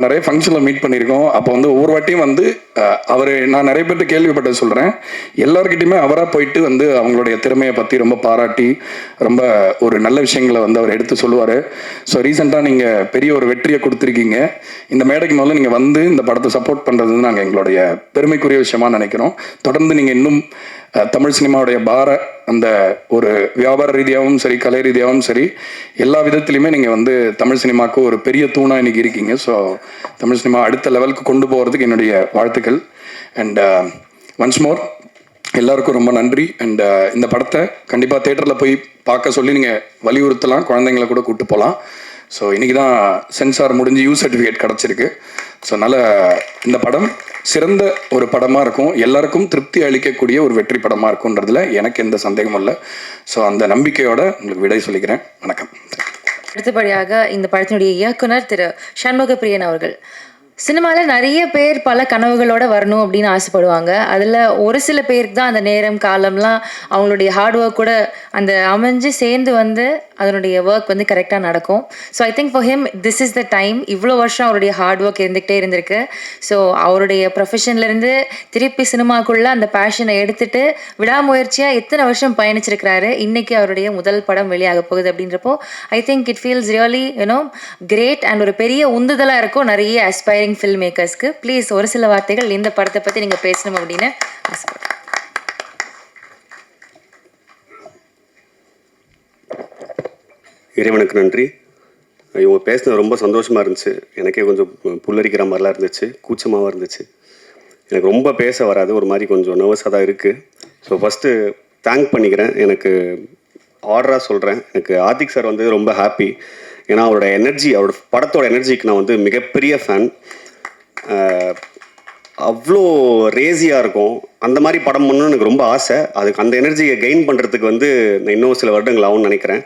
நிறைய ஃபங்க்ஷனில் மீட் பண்ணியிருக்கோம். அப்போ வந்து ஒவ்வொரு வாட்டியும் வந்து நான் நிறைய பேர்ட்டு கேள்விப்பட்டது சொல்கிறேன். எல்லார்கிட்டையுமே அவராக போயிட்டு வந்து அவங்களுடைய திறமையை பற்றி ரொம்ப பாராட்டி ரொம்ப ஒரு நல்ல விஷயங்களை வந்து அவர் எடுத்து சொல்லுவார். ஸோ ரீசெண்டாக நீங்கள் பெரிய ஒரு வெற்றியை கொடுத்துருக்கீங்க. இந்த மேடைக்கு முதல்ல நீங்கள் வந்து இந்த படத்தை சப்போர்ட் பண்ணுறது நாங்கள் எங்களுடைய பெருமைக்குரிய விஷயமா நினைக்கிறோம். தொடர்ந்து நீங்கள் இன்னும் தமிழ் சினிமாவுடைய அந்த ஒரு வியாபார ரீதியாகவும் சரி, கலை ரீதியாகவும் சரி, எல்லா விதத்துலையுமே நீங்கள் வந்து தமிழ் சினிமாவுக்கு ஒரு பெரிய தூணாக இன்றைக்கி இருக்கீங்க. ஸோ தமிழ் சினிமா அடுத்த லெவலுக்கு கொண்டு போகிறதுக்கு என்னுடைய வாழ்த்துக்கள். அண்ட் ஒன்ஸ் மோர் எல்லாருக்கும் ரொம்ப நன்றி. அண்ட் இந்த படத்தை கண்டிப்பாக தேட்டரில் போய் பார்க்க சொல்லி நீங்கள் வலியுறுத்தலாம், குழந்தைங்களை கூட கூப்பிட்டு போகலாம். ஸோ இன்றைக்கி தான் சென்சார் முடிஞ்சு யூ சர்டிஃபிகேட் கிடச்சிருக்கு. ஸோ அதனால் இந்த படம் சிறந்த ஒரு படமாக இருக்கும், எல்லாருக்கும் திருப்தி அளிக்கக்கூடிய ஒரு வெற்றி படமாக இருக்குன்றதுல எனக்கு எந்த சந்தேகமும் இல்லை. ஸோ அந்த நம்பிக்கையோட உங்களுக்கு விடை சொல்லிக்கிறேன். வணக்கம். அடுத்தபடியாக இந்த படத்தினுடைய இயக்குனர் திரு சண்முக பிரியன் அவர்கள். சினிமாவில் நிறைய பேர் பல கனவுகளோடு வரணும் அப்படின்னு ஆசைப்படுவாங்க. அதில் ஒரு சில பேருக்கு தான் அந்த நேரம் காலம்லாம் அவங்களுடைய ஹார்ட் ஒர்க் கூட அந்த அமைஞ்சு சேர்ந்து வந்து அதனுடைய ஒர்க் வந்து கரெக்டாக நடக்கும். So I think for him this is the time. இவ்வளோ வருஷம் அவருடைய ஹார்ட் ஒர்க் இருந்துக்கிட்டே இருந்திருக்கு. ஸோ அவருடைய ப்ரொஃபஷன்லேருந்து திருப்பி சினிமாக்குள்ளே அந்த பேஷனை எடுத்துகிட்டு விடாமுயற்சியாக எத்தனை வருஷம் பயணிச்சிருக்கிறாரு. இன்றைக்கி அவருடைய முதல் படம் வெளியாக போகுது அப்படின்றப்போ I think it feels really great and ஒரு பெரிய உந்துதலாக இருக்கும் நிறைய அஸ்பைரிங் ஃபில்ம் மேக்கர்ஸ்க்கு. ப்ளீஸ் ஒரு சில வார்த்தைகள் இந்த படத்தை பற்றி நீங்கள் பேசணும் அப்படின்னு ஆசைப்படுறேன். இறைவனுக்கு நன்றி. இவங்க பேசினது ரொம்ப சந்தோஷமாக இருந்துச்சு. எனக்கே கொஞ்சம் புல்லரிக்கிற மாதிரிலாம் இருந்துச்சு, கூச்சமாகவும் இருந்துச்சு. எனக்கு ரொம்ப பேச வராது, ஒரு மாதிரி கொஞ்சம் நர்வஸாக தான் இருக்குது. ஸோ ஃபஸ்ட்டு தேங்க் பண்ணிக்கிறேன். எனக்கு ஆர்டராக சொல்கிறேன், எனக்கு ஆதிக் சார் வந்து ரொம்ப ஹாப்பி. ஏன்னா அவரோட எனர்ஜி, அவரோட படத்தோட எனர்ஜிக்கு நான் வந்து மிகப்பெரிய ஃபேன். அவ்வளோ ரேசியாக இருக்கும். அந்த மாதிரி படம் பண்ணணும்னு எனக்கு ரொம்ப ஆசை. அதுக்கு அந்த எனர்ஜியை கெயின் பண்ணுறதுக்கு வந்து நான் இன்னும் சில வருடங்கள் ஆகும்னு நினைக்கிறேன்.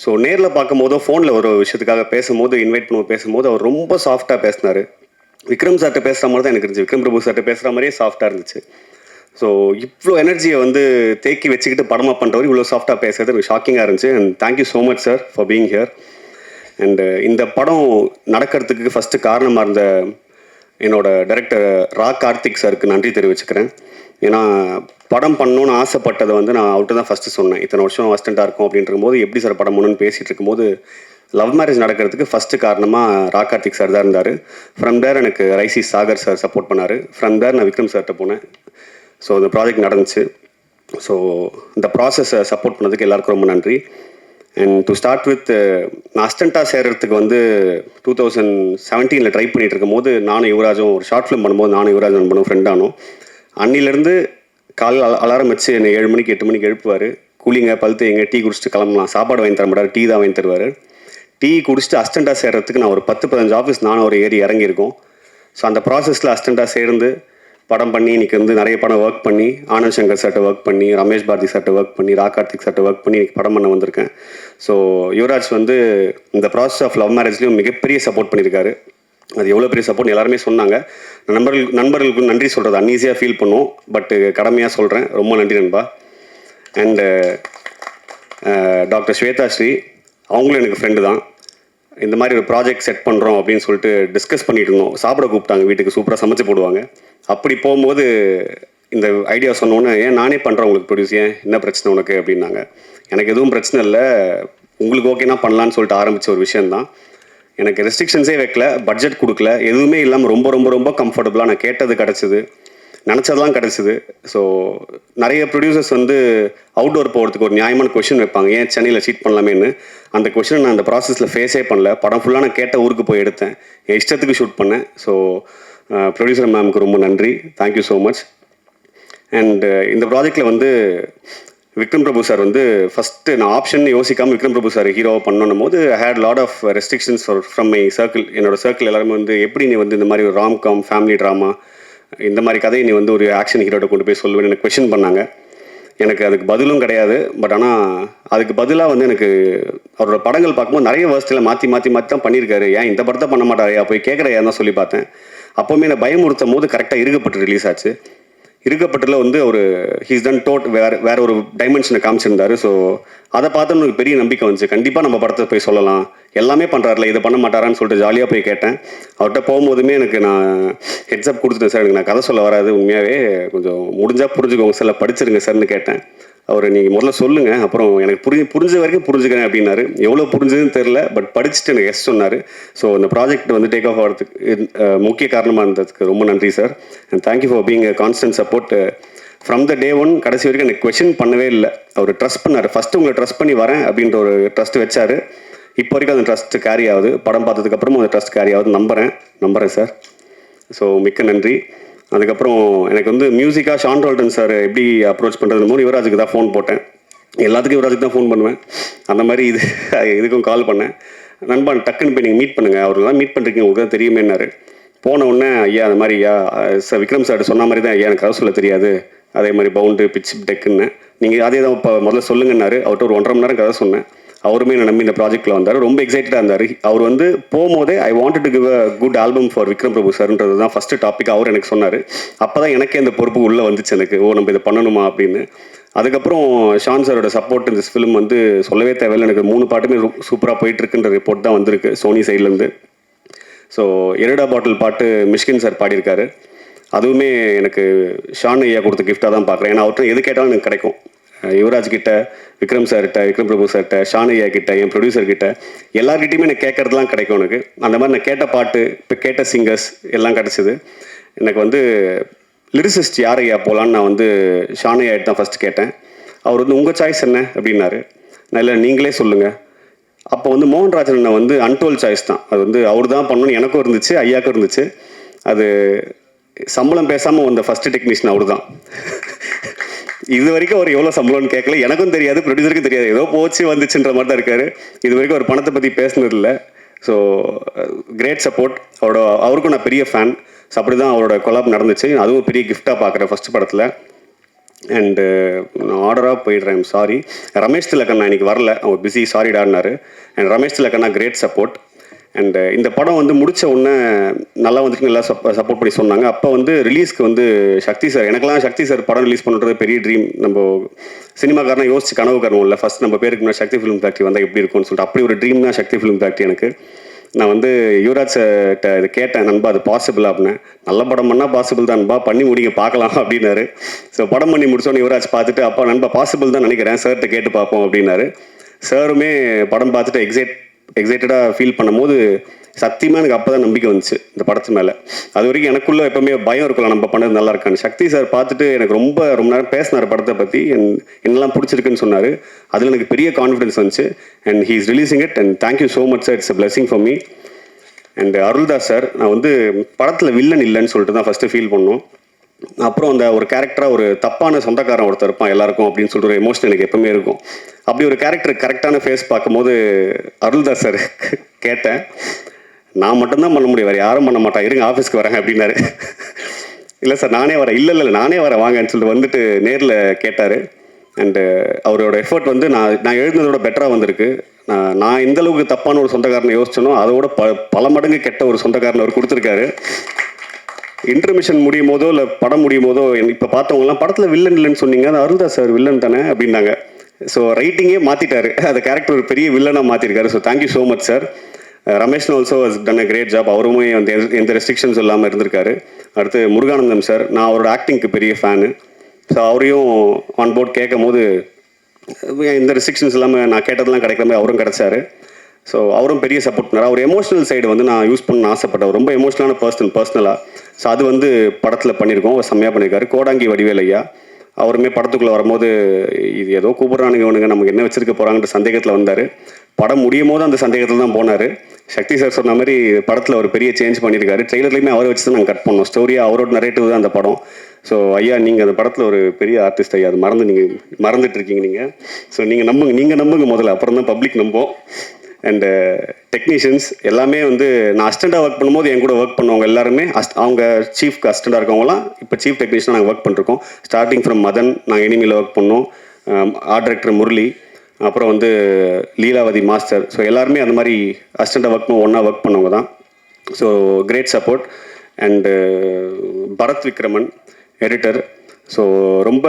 ஸோ நேரில் பார்க்கும்போதோ ஃபோனில் ஒரு விஷயத்துக்காக பேசும்போது, இன்வைட் பண்ணுவோம் பேசும்போது அவர் ரொம்ப சாஃப்டாக பேசினார். விக்ரம் சார்கிட்ட பேசுகிற மாதிரி தான் எனக்கு இருந்துச்சு, விக்ரம் பிரபு சார்கிட்ட பேசுகிற மாதிரியே சாஃப்டாக இருந்துச்சு. ஸோ இவ்வளோ எனர்ஜியை வந்து தேக்கி வச்சுக்கிட்டு படமாக பண்ணுறவர் இவ்வளோ சாஃப்டாக பேசுறது எனக்கு ஷாக்கிங்காக இருந்துச்சு. And thank you so much sir for being here. And இந்த படம் நடக்கிறதுக்கு ஃபஸ்ட்டு காரணமாக இருந்த என்னோட டைரக்டர் கார்த்திக் சாருக்கு நன்றி தெரிவிச்சுக்கிறேன். ஏன்னா படம் பண்ணணுன்னு ஆசைப்பட்டதை வந்து நான் அவர்கிட்ட தான் ஃபஸ்ட்டு சொன்னேன். இத்தனை வருஷம் அசிஸ்டண்ட்டாக இருக்கும் அப்படின்ற போது எப்படி சார் படம் பண்ணணும்னு பேசிகிட்டு இருக்கும்போது லவ் மேரேஜ் நடக்கிறதுக்கு ஃபஸ்ட்டு காரணமாக கார்த்திக் சார் தான் இருந்தார். ஃப்ரம் தேர் எனக்கு ரைசி சாகர் சார் சப்போர்ட் பண்ணார். ஃப்ரம் தேர் நான் விக்ரம் சார்கிட்ட போனேன். ஸோ இந்த ப்ராஜெக்ட் நடந்துச்சு. ஸோ இந்த ப்ராசஸை சப்போர்ட் பண்ணதுக்கு எல்லாருக்கும் ரொம்ப நன்றி. அண்ட் டு ஸ்டார்ட் வித், நான் அசிஸ்டண்ட்டாக சேர்கிறதுக்கு வந்து 2017 ட்ரை பண்ணிகிட்டு இருக்கும்போது நானும் யுவராஜும் ஒரு ஷார்ட் ஃபிலிம் பண்ணும்போது நானும் யுவராஜும் பண்ணுவோம், ஃப்ரெண்டானோம். அன்னிலேருந்து காலையில் அலாரம் வச்சு என்னை 7 மணிக்கு 8 மணிக்கு எழுப்புவார். கூலிங்க பழுத்து எங்கே டீ குடிச்சிட்டு கிளம்பலாம், சாப்பாடு வாங்கி தர மாட்டார், டீ தான் வாங்கி தருவார். டீ குடிச்சிட்டு அசிஸ்டண்ட்டாக சேர்கிறதுக்கு நான் ஒரு 10-15 ஆஃபீஸ் நானும் ஒரு ஏறி இறங்கியிருக்கோம். ஸோ அந்த ப்ராசஸில் அசிஸ்டண்ட்டாக சேர்ந்து படம் பண்ணி இன்றைக்கி வந்து நிறைய படம் ஒர்க் பண்ணி ஆனந்த் சங்கர் சார்ட்ட ஒர்க் பண்ணி ரமேஷ் பாரதி சார்ட்ட ஒர்க் பண்ணி கார்த்திக் சார்ட்ட ஒர்க் பண்ணி இன்றைக்கி படம் பண்ண வந்திருக்கேன். ஸோ யுவராஜ் வந்து இந்த ப்ராசஸ் ஆஃப் லவ் மேரேஜ்லேயும் மிகப்பெரிய சப்போர்ட் பண்ணியிருக்காரு. அது எவ்வளோ பெரிய சப்போர்ட் எல்லாருமே சொன்னாங்க. நண்பர்களுக்கு நன்றி சொல்கிறது அன்ஈஸியாக ஃபீல் பண்ணுவோம், பட்டு கடமையாக சொல்கிறேன். ரொம்ப நன்றி நண்பா. அண்டு டாக்டர் ஸ்வேதா ஸ்ரீ, அவங்களும் எனக்கு ஃப்ரெண்டு தான். இந்த மாதிரி ஒரு ப்ராஜெக்ட் செட் பண்ணுறோம் அப்படின்னு சொல்லிட்டு டிஸ்கஸ் பண்ணிட்டு இருந்தோம். சாப்பிட கூப்பிட்டாங்க, வீட்டுக்கு சூப்பராக சமைச்சு போடுவாங்க. அப்படி போகும்போது இந்த ஐடியா சொன்னோன்னே, ஏன் நானே பண்ணுறேன் உங்களுக்கு ப்ரொடியூஸ், ஏன் என்ன பிரச்சனை உனக்கு அப்படின்னாங்க. எனக்கு எதுவும் பிரச்சனை இல்லை, உங்களுக்கு ஓகேனா பண்ணலான்னு சொல்லிட்டு ஆரம்பித்த ஒரு விஷயந்தான். எனக்கு ரெஸ்ட்ரிக்ஷன்ஸே வைக்கல, பட்ஜெட் கொடுக்கல, எதுவுமே இல்லாமல் ரொம்ப ரொம்ப ரொம்ப கம்ஃபர்டபுளாக நான் கேட்டது கிடச்சிது, நினச்சதெல்லாம் கிடச்சிது. ஸோ நிறைய ப்ரொடியூசர்ஸ் வந்து அவுட்டோர் போகிறதுக்கு ஒரு நியாயமான கொஷின் வைப்பாங்க, ஏன் சென்னையில் சீட் பண்ணலாமேன்னு. அந்த கொஷினை நான் அந்த ப்ராசஸில் ஃபேஸே பண்ணல. படம் ஃபுல்லாக நான் கேட்ட ஊருக்கு போய் எடுத்தேன், என் இஷ்டத்துக்கு ஷூட் பண்ணேன். ஸோ ப்ரொடியூசர் மேமுக்கு ரொம்ப நன்றி, தேங்க்யூ ஸோ மச். அண்ட் இந்த ப்ராஜெக்டில் வந்து விக்ரம் பிரபு சார் வந்து ஃபஸ்ட்டு நான் ஆப்ஷன் யோசிக்காமல் விக்ரம் பிரபு சார் ஹீரோவை பண்ணணும் போது I had lot of restrictions from my circle. என்னோட சர்க்கிள் எல்லாருமே வந்து எப்படி நீ வந்து இந்த மாதிரி ஒரு ராம்காம் ஃபேமிலி ட்ராமா இந்த மாதிரி கதையை நீ வந்து ஒரு ஆக்ஷன் ஹீரோட்ட கொண்டு போய் சொல்லுவேன்னு எனக்கு கொஷின் பண்ணாங்க. எனக்கு அதுக்கு பதிலும் கிடையாது. பட் ஆனால் அதுக்கு பதிலாக வந்து எனக்கு அவரோட படங்கள் பார்க்கும்போது நிறைய வேர்ஸ்டில் மாற்றி மாற்றி மாற்றி தான் பண்ணியிருக்காரு. ஏன் இந்த படத்தை பண்ண மாட்டாரையா, போய் கேட்குறையா தான் சொல்லி பார்த்தேன். அப்போவுமே என்னை பயமுறுத்தும் போது கரெக்டாக இருக்கப்பட்டு ரிலீஸ் ஆச்சு. இருக்கப்பட்டில் வந்து ஒரு ஹீஸ் டன் டோட் வேற ஒரு டைமென்ஷனை காமிச்சிருந்தாரு. ஸோ அதை பார்த்து எனக்கு பெரிய நம்பிக்கை வந்துச்சு, கண்டிப்பாக நம்ம படத்தை போய் சொல்லலாம், எல்லாமே பண்ணுறாருல, இதை பண்ண மாட்டாரான்னு சொல்லிட்டு ஜாலியாக போய் கேட்டேன். அவர்கிட்ட போகும்போதுமே எனக்கு நான் ஹெட்ஸ்அப் கொடுத்துட்டேன், சார் எனக்கு நான் கதை சொல்ல வராது, உண்மையாகவே கொஞ்சம் முடிஞ்சால் புரிஞ்சுக்கோங்க சார், படிச்சிருங்க சார்னு கேட்டேன். அவர் நீங்கள் முதல்ல சொல்லுங்கள், அப்புறம் எனக்கு புரிஞ்ச வரைக்கும் புரிஞ்சுக்கிறேன் அப்படின்னாரு. எவ்வளோ புரிஞ்சதுன்னு தெரில, பட் படிச்சுட்டு எனக்கு எஸ் சொன்னார். ஸோ அந்த ப்ராஜெக்ட் வந்து டேக் ஆஃப் ஆகிறதுக்கு முக்கிய காரணமாக இருந்ததுக்கு ரொம்ப நன்றி sir. And thank you for being a constant support from the day one. கடைசி வரைக்கும் எனக்கு கொஷின் பண்ணவே இல்லை. அவர் ட்ரஸ்ட் பண்ணார். ஃபஸ்ட்டு உங்களை ட்ரஸ்ட் பண்ணி வரேன் அப்படின்ற ஒரு ட்ரஸ்ட் வச்சார். இப்போ வரைக்கும் அந்த ட்ரஸ்ட் கேரி ஆகுது. படம் பார்த்ததுக்கப்புறமும் அந்த ட்ரஸ்ட் கேரி ஆகுது. நம்புகிறேன் சார். ஸோ மிக்க நன்றி. அதுக்கப்புறம் எனக்கு வந்து மியூசிக்காக ஷான் ரோல்டன் சார் எப்படி அப்ரோச் பண்ணுறது போது யுவராஜுக்கு தான் ஃபோன் போட்டேன். எல்லாத்துக்கும் யுவராஜுக்கு தான் ஃபோன் பண்ணுவேன். அந்த மாதிரி இதுக்கும் கால் பண்ணேன். நண்பன் டக்குன்னு போய் நீங்கள் மீட் பண்ணுங்கள், அவரெல்லாம் மீட் பண்ணுறீங்க, உங்களுக்கு தான் தெரியுமேன்னாரு. போன உடனே ஐயா அந்த மாதிரி ஐயா சார் விக்ரம் சார் சொன்ன மாதிரி தான் ஐயா எனக்கு கதை சொல்ல தெரியாது, அதே மாதிரி பவுண்டு பிச் டெக்குன்னு நீங்கள் அதே தான் இப்போ முதல்ல சொல்லுங்கன்னாரு. அவர்கிட்ட ஒரு 1.5 மணி நேரம் கதை சொன்னேன். அவருமே என்னை நம்பி இந்த ப்ராஜெக்டில் வந்தார். ரொம்ப எக்ஸைட்டடாக இருந்தார். அவர் வந்து போகும்போதே I wanted to give a good album for Vikram Prabhu சார்ன்றது தான் ஃபஸ்ட்டு டாபிக் அவர் எனக்கு சொன்னார். அப்போ தான் எனக்கே இந்த பொறுப்பு உள்ளே வந்துச்சு எனக்கு, ஓ நம்ம இதை பண்ணணுமா அப்படின்னு. அதுக்கப்புறம் ஷான் சாரோட சப்போர்ட் இந்த ஃபிலிம் வந்து சொல்லவே தேவையில்லை. எனக்கு 3 பாட்டுமே சூப்பராக போயிட்டுருக்குன்ற ரிப்போர்ட் தான் வந்திருக்கு சோனி சைட்லேருந்து. ஸோ எரடா பாட்டில் பாட்டு மிஷ்கின் சார் பாடியிருக்காரு. அதுவுமே எனக்கு ஷான் ஐயா கொடுத்த கிஃப்டாக தான் பார்க்குறேன். ஏன்னா அவர்கிட்ட எது கேட்டாலும் எனக்கு கிடைக்கும். யுவராஜ் கிட்ட, விக்ரம் சார்கிட்ட, விக்ரம் பிரபு சார்கிட்ட, ஷான் ஐயா கிட்ட, என் ப்ரொடியூசர் கிட்ட, எல்லார்கிட்டையுமே எனக்கு கேட்கறதுலாம் கிடைக்கும் எனக்கு. அந்த மாதிரி நான் கேட்ட பாட்டு, இப்போ கேட்ட சிங்கர்ஸ் எல்லாம் கிடச்சிது. எனக்கு வந்து லிரிசிஸ்ட் யார் ஐயா போகலான்னு நான் வந்து ஷான் ஐயா தான் ஃபஸ்ட்டு கேட்டேன். அவர் வந்து உங்கள் சாய்ஸ் என்ன அப்படின்னாரு. நான் இல்லை நீங்களே சொல்லுங்கள். அப்போ வந்து மோகன்ராஜன் வந்து அன்டோல் சாய்ஸ் தான். அது வந்து அவர் தான் பண்ணணும்னு எனக்கும் இருந்துச்சு, ஐயாவுக்கும் இருந்துச்சு. அது சம்பளம் பேசாமல் வந்த ஃபஸ்ட்டு டெக்னீஷியன் அவர் தான். இது வரைக்கும் அவர் எவ்வளோ சம்பளம்னு கேட்கல, எனக்கும் தெரியாது, ப்ரொடியூசருக்கும் தெரியாது, ஏதோ போச்சு வந்துச்சுன்ற மாதிரி தான் இருக்காரு. இது வரைக்கும் அவர் பணத்தை பற்றி பேசினதில்லை. So great support. அவருக்கும் நான் பெரிய ஃபேன். ஸோ அப்படி தான் அவரோட கொலாப் நடந்துச்சு. அதுவும் பெரிய கிஃப்டாக பார்க்குறேன் ஃபஸ்ட்டு படத்தில். அண்டு நான் ஆர்டராக போயிடுறேன், சாரி. ரமேஷ் திலக்கண்ணா இன்னைக்கு வரல, அவங்க பிஸி, சாரிடான்னாரு. அண்ட் ரமேஷ் திலக்கண்ணா கிரேட் சப்போர்ட். அண்டு இந்த படம் வந்து முடித்த உடனே நல்லா வந்துட்டு நல்லா சப்போர்ட் பண்ணி சொன்னாங்க. அப்போ வந்து ரிலீஸ்க்கு வந்து சக்தி சார், எனக்கெல்லாம் சக்தி சார் படம் ரிலீஸ் பண்ணுறது பெரிய ட்ரீம். நம்ம சினிமாக்காரனை யோசிச்சு கனவு காரணம் இல்லை. ஃபஸ்ட் நம்ம பேருக்கு முன்னாடி சக்தி ஃபிலிம் ஃபேக்ட்ரி வந்தால் எப்படி இருக்கும்னு சொல்லிட்டு அப்படி ஒரு ட்ரீம் தான் சக்தி ஃபிலிம் ஃபேக்ட்ரி எனக்கு. நான் வந்து யுவராஜ் சார்கிட்ட இது கேட்டேன், நண்பா அது பாசிபிள் அப்படின்னு. நல்ல படம் பண்ணால் பாசிபிள் தான்ப்பா, பண்ணி முடிங்க பார்க்கலாம் அப்படின்னாரு. ஸோ படம் பண்ணி முடிச்சோன்னு யுவராஜ் பார்த்துட்டு, அப்பா நண்பா பாசிபிள் தான் நினைக்கிறேன், சார்கிட்ட கேட்டு பார்ப்போம் அப்படின்னாரு. சாருமே படம் பார்த்துட்டு எக்ஸைட்டடாக ஃபீல் பண்ணும்போது சத்தியமாக எனக்கு அப்போ தான் நம்பிக்கை வந்துச்சு இந்த படத்து மேலே. அது வரைக்கும் எனக்குள்ளே எப்போவுமே பயம் இருக்கலாம், நம்ம பண்ணது நல்லா இருக்கான்னு. சக்தி சார் பார்த்துட்டு எனக்கு ரொம்ப நேரம் பேசினார் படத்தை பற்றி, என்னெல்லாம் பிடிச்சிருக்குன்னு சொன்னார். அதில் எனக்கு பெரிய கான்ஃபிடன்ஸ் வந்துச்சு. And he is releasing it and thank you so much sir, it's a blessing for me. And Aruldas sir, நான் வந்து படத்தில் வில்லன் இல்லைன்னு சொல்லிட்டு தான் ஃபஸ்ட்டு ஃபீல் பண்ணோம். அப்புறம் அந்த ஒரு கேரக்டராக ஒரு தப்பான சொந்தக்காரன் ஒருத்தர் இருப்பான் எல்லாருக்கும் அப்படின்னு சொல்லிட்டு ஒரு எமோஷன் எனக்கு எப்பவுமே இருக்கும். அப்படி ஒரு கேரக்டர் கரெக்டான ஃபேஸ் பார்க்கும்போது அருள்தாஸ் சார் கேட்டேன், நான் மட்டும்தான் பண்ண முடியும், வேறு யாரும் பண்ண மாட்டான், இருங்க ஆஃபீஸ்க்கு வரேன் அப்படின்னாரு. இல்லை சார் நானே வரேன், இல்லை நானே வரேன் வாங்கன்னு சொல்லிட்டு வந்துட்டு நேரில் கேட்டார். அண்டு அவரோட எஃபர்ட் வந்து நான் எழுதுனதோட பெட்டராக வந்திருக்கு. நான் எந்த அளவுக்கு தப்பான ஒரு சொந்தக்காரனை யோசிச்சனோ அதோட பல மடங்கு கெட்ட ஒரு சொந்தக்காரனை அவர் கொடுத்துருக்காரு. இன்டர்மிஷன் முடியும் போதோ இல்லை படம் முடியும் போதோ இப்போ பார்த்தவங்கலாம் படத்தில் வில்லன் இல்லைன்னு சொன்னீங்க, அது அருந்தா சார் வில்லன் தானே அப்படின்னாங்க. ஸோ ரைட்டிங்கே மாற்றிட்டாரு, அந்த கேரக்டர் ஒரு பெரிய வில்லனாக மாற்றிருக்காரு. So thank you so much sir. Ramesh also has done a great job. அவருமே வந்து எந்த ரெஸ்ட்ரிக்ஷன்ஸ் இல்லாமல் இருந்திருக்காரு. அடுத்து முருகானந்தம் சார், நான் அவரோட ஆக்டிங்க்கு பெரிய ஃபேனு. ஸோ அவரையும் ஆன் போர்ட் கேட்கும் போது எந்த ரெஸ்ட்ரிக்ஷன்ஸ் இல்லாமல் நான் கேட்டதெல்லாம் கிடைக்கிற மாதிரி அவரும் கிடச்சாரு. ஸோ அவரும் பெரிய சப்போர்ட் பண்ணார். அவர் எமோஷனல் சைடு வந்து நான் யூஸ் பண்ண ஆசைப்பட்டேன். ரொம்ப எமோஷனலான பர்சனலாக. ஸோ அது வந்து படத்தில் பண்ணியிருக்கோம், செம்மையாக பண்ணியிருக்காரு. கோடாங்கி வடிவேல் ஐயா அவருமே படத்துக்குள்ளே வரும்போது இது ஏதோ கூப்பிட்றானுங்க இவனுங்க நமக்கு என்ன வச்சிருக்க போகிறாங்கன்ற சந்தேகத்தில் வந்தார். படம் முடியும் போது அந்த சந்தேகத்தில் தான் போனார். சக்தி சார் சொன்ன மாதிரி படத்தில் ஒரு பெரிய சேஞ்ச் பண்ணியிருக்காரு. ட்ரெய்லர்லேயுமே அவரை வச்சு தான் நாங்கள் கட் பண்ணோம். ஸ்டோரியாக அவரோட நரேட்டிவ் தான் அந்த படம். ஸோ ஐயா நீங்கள் அந்த படத்தில் ஒரு பெரிய ஆர்டிஸ்ட் ஐயா, அது மறந்துட்டு இருக்கீங்க நீங்கள். ஸோ நீங்கள் நம்புங்க முதல்ல, அப்புறம் தான் பப்ளிக் நம்போம். அண்டு டெக்னீஷியன்ஸ் எல்லாமே வந்து நான் அசிஸ்டண்ட்டாக ஒர்க் பண்ணும்போது என் கூட ஒர்க் பண்ணவங்க எல்லாருமே அவங்க சீஃப்க்கு அசிஸ்டண்ட்டாக இருக்கவங்களாம் இப்போ சீஃப் டெக்னீஷியனாக நாங்கள் ஒர்க் பண்ணிருக்கோம். ஸ்டார்டிங் ஃப்ரம் மதன் நாங்கள் எனிமியில் ஒர்க் பண்ணோம், ஆர்ட் டைரக்டர் முரளி, அப்புறம் வந்து லீலாவதி மாஸ்டர். ஸோ எல்லாருமே அந்த மாதிரி அசிஸ்டண்ட்டாக ஒர்க் ஒன்றா ஒர்க் பண்ணவங்க தான். So great support. And Bharath Vikraman editor. So ரொம்ப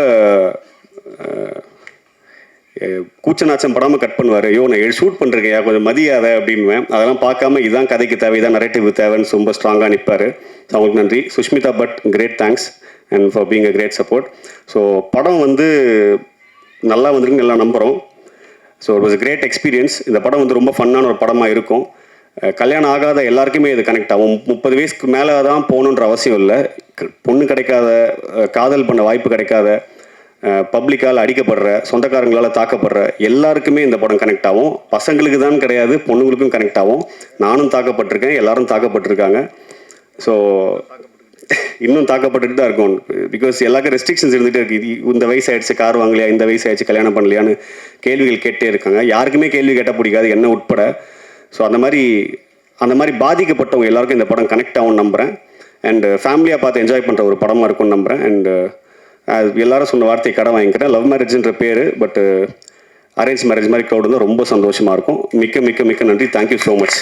கூச்சநாச்சம் படாமல் கட் பண்ணுவார். ஐயோ நான் ஷூட் பண்ணுறேன் கொஞ்சம் மதியாத அப்படின்வேன். அதெல்லாம் பார்க்காம இதான் கதைக்கு தேவை, இதான் நரேட்டிவ் தேவைன்னு ரொம்ப ஸ்ட்ராங்காக நிற்பார். ஸோ அவங்களுக்கு நன்றி. Sushmita but great thanks and for being a great support. So படம் வந்து நல்லா வந்துருக்குன்னு எல்லாம் நம்புகிறோம். So it was great experience. இந்த படம் வந்து ரொம்ப ஃபன்னான ஒரு படமாக இருக்கும். கல்யாணம் ஆகாத எல்லாருக்குமே இது கனெக்ட் ஆகும். 30 வயசுக்கு மேலே தான் போகணுன்ற அவசியம் இல்லை. பொண்ணு கிடைக்காத, காதல் பண்ண வாய்ப்பு கிடைக்காத, பப்ளிக்கால் அடிக்கப்படுற, சொந்தக்காரங்களால் தாக்கப்படுற எல்லாருக்குமே இந்த படம் கனெக்ட் ஆகும். பசங்களுக்கு தான் கிடையாது, பொண்ணுங்களுக்கும் கனெக்ட் ஆகும். நானும் தாக்கப்பட்டிருக்கேன், எல்லாரும் தாக்கப்பட்டிருக்காங்க. ஸோ இன்னும் தாக்கப்பட்டுட்டு தான் இருக்கும். பிகாஸ் எல்லாருக்கும் ரெஸ்ட்ரிக்ஷன்ஸ் இருந்துகிட்டே இருக்குது. இந்த வயசு ஆயிடுச்சு கார் வாங்கலையா, இந்த வயசு ஆயிடுச்சு கல்யாணம் பண்ணலையான்னு கேள்விகள் கேட்டே இருக்காங்க. யாருக்குமே கேள்வி கேட்டால் பிடிக்காது, என்ன உட்பட. ஸோ அந்த மாதிரி பாதிக்கப்பட்டவங்க எல்லாருக்கும் இந்த படம் கனெக்ட் ஆகும்னு நம்புகிறேன். அண்ட் ஃபேமிலியாக பார்த்து என்ஜாய் பண்ணுற ஒரு படமாக இருக்கும்னு நம்புகிறேன். அண்ட் எல்லாரும் சொன்ன வார்த்தையை கடை வாங்கிக்கிறேன். லவ் மேரேஜ்ன்ற பேர், பட் அரேஞ்ச் மேரேஜ் மாதிரி க்ரௌட் வந்து ரொம்ப சந்தோஷமாக இருக்கும். மிக்க மிக்க மிக்க நன்றி. Thank you so much.